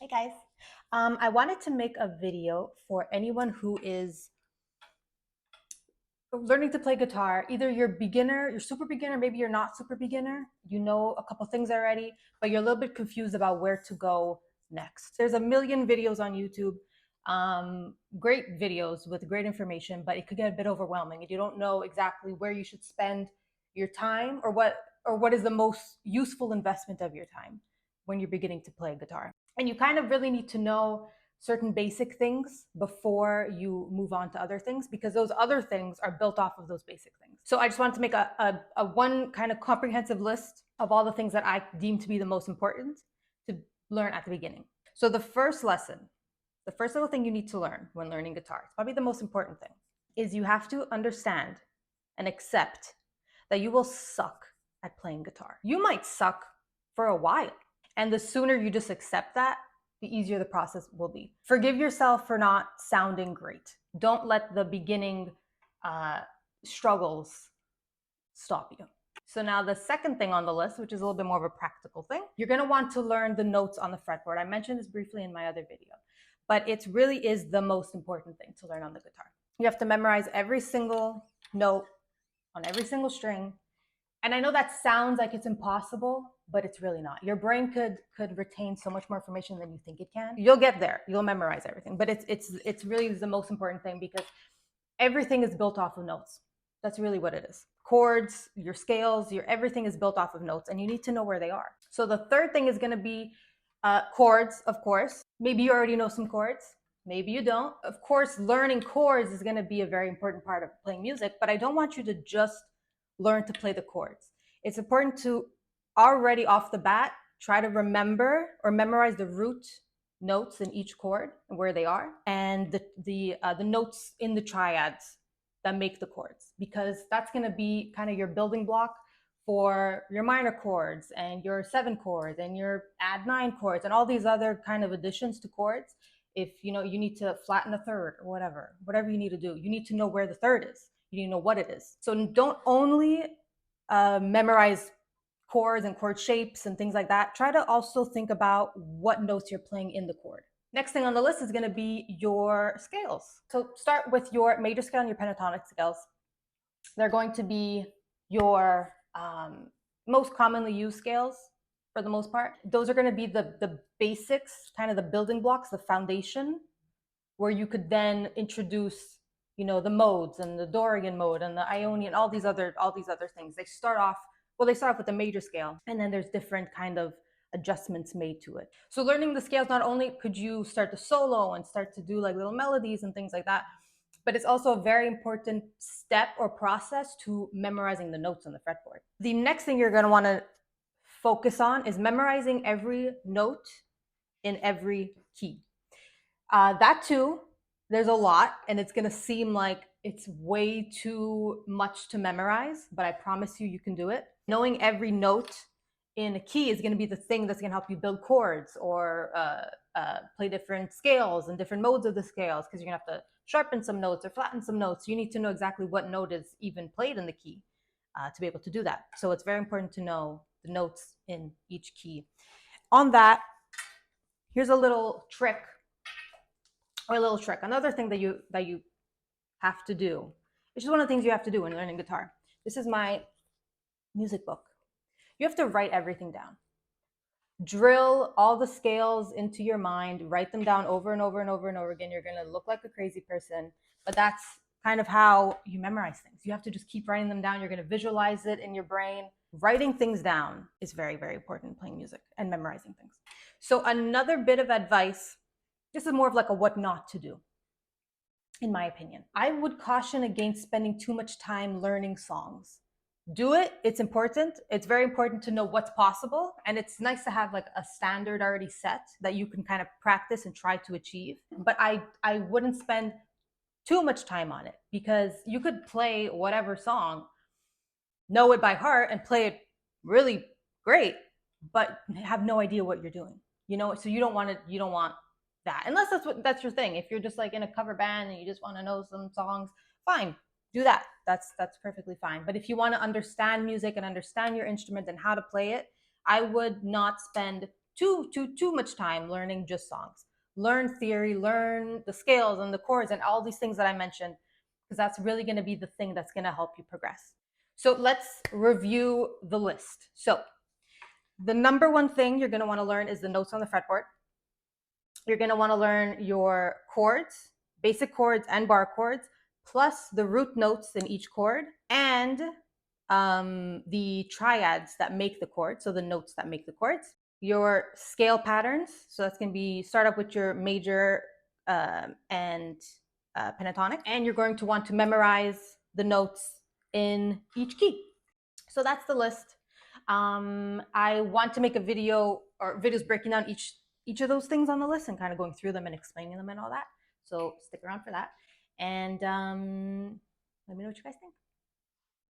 Hey guys, I wanted to make a video for anyone who is learning to play guitar. Either you're beginner, you're super beginner, maybe you're not super beginner, you know a couple things already, but you're a little bit confused about where to go next. There's a million videos on YouTube, great videos with great information, but it could get a bit overwhelming if you don't know exactly where you should spend your time or what is the most useful investment of your time when you're beginning to play guitar. And you kind of really need to know certain basic things before you move on to other things, because those other things are built off of those basic things. So I just wanted to make a one kind of comprehensive list of all the things that I deem to be the most important to learn at the beginning. So the first lesson, the first little thing you need to learn when learning guitar, it's probably the most important thing, is you have to understand and accept that you will suck at playing guitar. You might suck for a while. And the sooner you just accept that, the easier the process will be. Forgive yourself for not sounding great. Don't let the beginning struggles stop you. So now the second thing on the list, which is a little bit more of a practical thing, you're going to want to learn the notes on the fretboard. I mentioned this briefly in my other video, but it really is the most important thing to learn on the guitar. You have to memorize every single note on every single string. And I know that sounds like it's impossible, but it's really not. Your brain could retain so much more information than you think it can. You'll get there. You'll memorize everything. But it's really the most important thing, because everything is built off of notes. That's really what it is. Chords, your scales, everything is built off of notes, and you need to know where they are. So the third thing is going to be chords, of course. Maybe you already know some chords. Maybe you don't. Of course, learning chords is going to be a very important part of playing music, but I don't want you to just learn to play the chords. It's important to already off the bat try to remember or memorize the root notes in each chord and where they are, and the notes in the triads that make the chords, because that's going to be kind of your building block for your minor chords and your 7 chords and your add 9 chords and all these other kind of additions to chords. If you need to flatten a third or whatever you need to do, you need to know where the third is. You need to know what it is. So don't only memorize chords and chord shapes and things like that. Try to also think about what notes you're playing in the chord. Next thing on the list is going to be your scales. So start with your major scale and your pentatonic scales. They're going to be your most commonly used scales for the most part. Those are going to be the basics, kind of the building blocks, the foundation, where you could then introduce the modes and the Dorian mode and the Ionian, all these other things. They start off with the major scale, and then there's different kind of adjustments made to it. So learning the scales, not only could you start to solo and start to do like little melodies and things like that, but it's also a very important step or process to memorizing the notes on the fretboard. The next thing you're going to want to focus on is memorizing every note in every key. That too, there's a lot, and it's going to seem like it's way too much to memorize, but I promise you can do it. Knowing every note in a key is going to be the thing that's going to help you build chords or play different scales and different modes of the scales, because you're going to have to sharpen some notes or flatten some notes. You need to know exactly what note is even played in the key to be able to do that. So it's very important to know the notes in each key. On that, here's a little trick. Another thing that you have to do, which is one of the things you have to do when learning guitar. This is my music book. You have to write everything down. Drill all the scales into your mind, write them down over and over and over and over again. You're going to look like a crazy person, but that's kind of how you memorize things. You have to just keep writing them down. You're going to visualize it in your brain. Writing things down is very, very important in playing music and memorizing things. So another bit of advice, this is more of like a what not to do, in my opinion. I would caution against spending too much time learning songs. Do it. It's important. It's very important to know what's possible. And it's nice to have like a standard already set that you can kind of practice and try to achieve. But I wouldn't spend too much time on it, because you could play whatever song, know it by heart and play it really great, but have no idea what you're doing. So you don't want that, unless that's your thing. If you're just like in a cover band and you just want to know some songs, fine, do that. That's perfectly fine. But if you want to understand music and understand your instrument and how to play it, I would not spend too much time learning just songs. Learn theory, learn the scales and the chords and all these things that I mentioned, because that's really going to be the thing that's going to help you progress. So let's review the list. So the number one thing you're going to want to learn is the notes on the fretboard. You're going to want to learn your chords, basic chords and bar chords, plus the root notes in each chord, and the triads that make the chord, so the notes that make the chords. Your scale patterns, so that's going to be start up with your major and pentatonic, and you're going to want to memorize the notes in each key. So that's the list. I want to make a video or videos breaking down each of those things on the list and kind of going through them and explaining them and all that. So stick around for that. And let me know what you guys think.